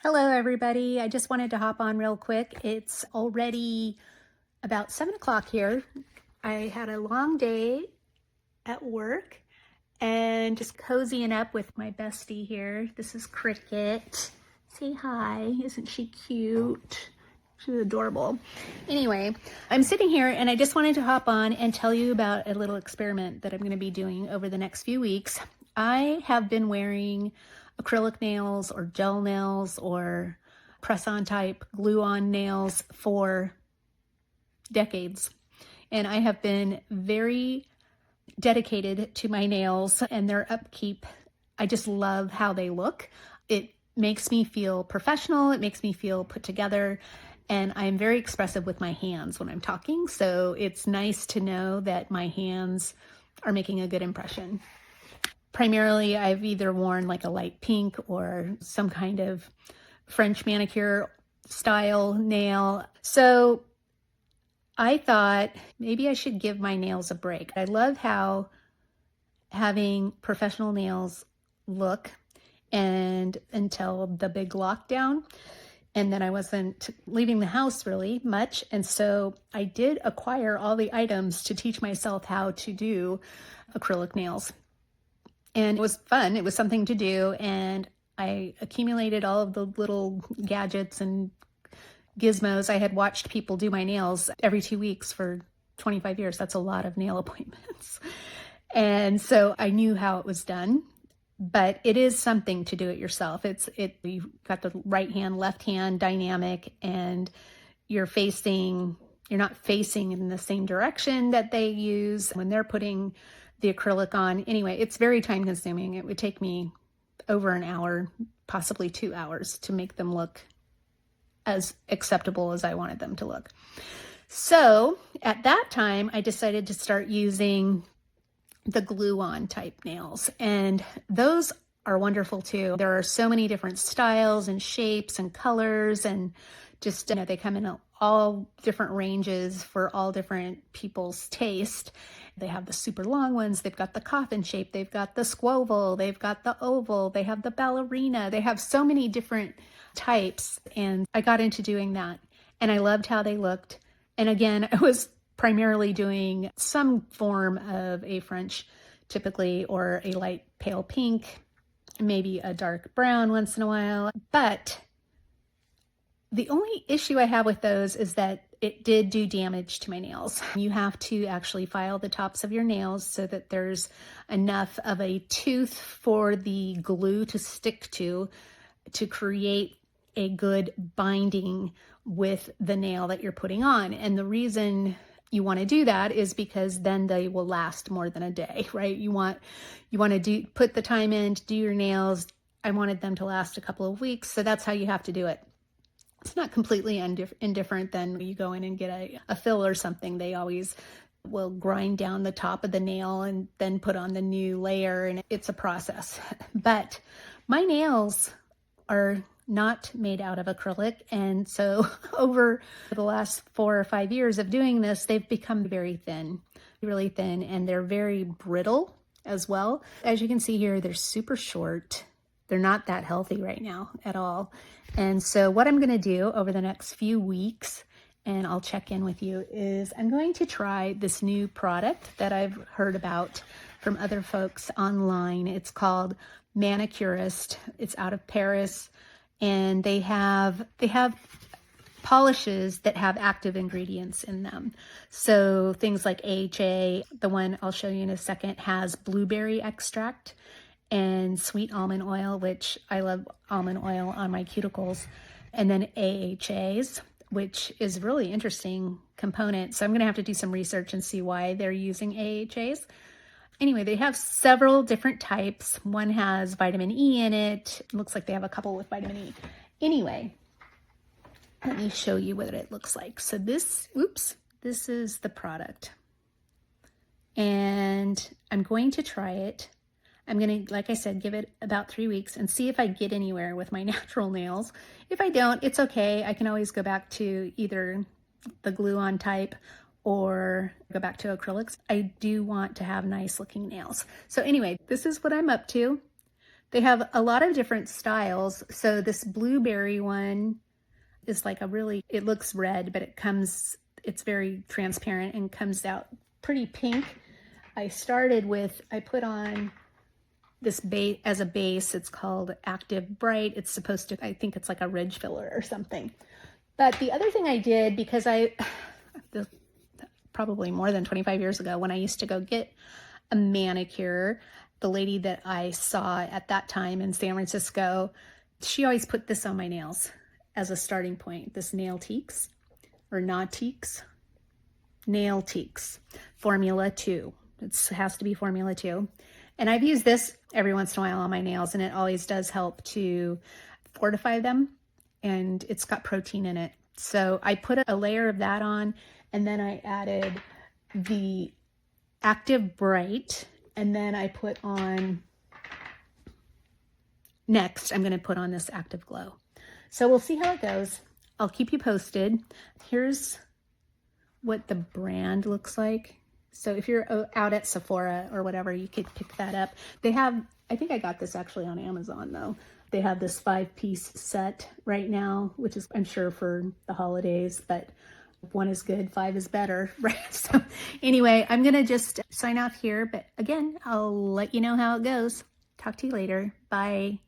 Hello, everybody. I just wanted to hop on real quick. It's already about 7 o'clock here. I had a long day at work and just cozying up with my bestie here. This is Cricket. Say hi. Isn't she cute? She's adorable. Anyway, I'm sitting here and I just wanted to hop on and tell you about a little experiment that I'm going to be doing over the next few weeks. I have been wearing acrylic nails or gel nails or press-on type glue-on nails for decades. And I have been very dedicated to my nails and their upkeep. I just love how they look. It makes me feel professional. It makes me feel put together. And I'm very expressive with my hands when I'm talking. So it's nice to know that my hands are making a good impression. Primarily, I've either worn like a light pink or some kind of French manicure style nail. So I thought maybe I should give my nails a break. I love how having professional nails look, and until the big lockdown. And then I wasn't leaving the house really much. And so I did acquire all the items to teach myself how to do acrylic nails. And it was fun. It was something to do. And I accumulated all of the little gadgets and gizmos. I had watched people do my nails every 2 weeks for 25 years. That's a lot of nail appointments. And so I knew how it was done. But it is something to do it yourself. You've got the right hand, left hand dynamic, and you're not facing in the same direction that they use when they're putting the acrylic on. Anyway, it's very time consuming. It would take me over an hour, possibly 2 hours, to make them look as acceptable as I wanted them to look. So at that time, I decided to start using the glue-on type nails, and those are wonderful too. There are so many different styles and shapes and colors, and just they come in all different ranges for all different people's taste. They have the super long ones, they've got the coffin shape, they've got the squoval, they've got the oval, they have the ballerina. They have so many different types, and I got into doing that, and I loved how they looked. And again, I was primarily doing some form of a French typically, or a light pale pink, maybe a dark brown once in a while. But the only issue I have with those is that it did do damage to my nails. You have to actually file the tops of your nails so that there's enough of a tooth for the glue to stick to create a good binding with the nail that you're putting on. And the reason you want to do that is because then they will last more than a day, right? You want to put the time in to do your nails. I wanted them to last a couple of weeks, so that's how you have to do it. It's not completely indifferent than you go in and get a fill or something. They always will grind down the top of the nail and then put on the new layer, and it's a process. But my nails are not made out of acrylic, and so over the last 4 or 5 years of doing this, they've become very thin, really thin, and they're very brittle as well. As you can see here, they're super short. They're not that healthy right now at all. And so what I'm going to do over the next few weeks, and I'll check in with you, is I'm going to try this new product that I've heard about from other folks online. It's called Manicurist. It's out of Paris, and they have polishes that have active ingredients in them. So things like AHA, the one I'll show you in a second, has blueberry extract and sweet almond oil, which I love almond oil on my cuticles, and then AHAs, which is a really interesting component. So I'm going to have to do some research and see why they're using AHAs. Anyway, they have several different types. One has vitamin E in it. It looks like they have a couple with vitamin E. Anyway, let me show you what it looks like. So this is the product. And I'm going to try it. I'm going to, like I said, give it about 3 weeks and see if I get anywhere with my natural nails. If I don't, it's okay. I can always go back to either the glue-on type or go back to acrylics. I do want to have nice looking nails. So anyway, this is what I'm up to. They have a lot of different styles. So this blueberry one is like it looks red, but it's very transparent and comes out pretty pink. I put on this base as a base. It's called Active Bright. It's supposed to, I think it's like a ridge filler or something. But the other thing I did, because probably more than 25 years ago, when I used to go get a manicure, the lady that I saw at that time in San Francisco, she always put this on my nails as a starting point, this Nailtiques or Nailtiques Formula 2. It has to be Formula 2. And I've used this every once in a while on my nails, and it always does help to fortify them, and it's got protein in it. So I put a layer of that on, and then I added the Active Bright, and then I put on, next I'm going to put on this Active Glow. So we'll see how it goes. I'll keep you posted. Here's what the brand looks like. So if you're out at Sephora or whatever, you could pick that up. They have, I think I got this actually on Amazon though. They have this 5-piece set right now, which is, I'm sure, for the holidays, but one is good, 5 is better, right? So anyway, I'm going to just sign off here, but again, I'll let you know how it goes. Talk to you later. Bye.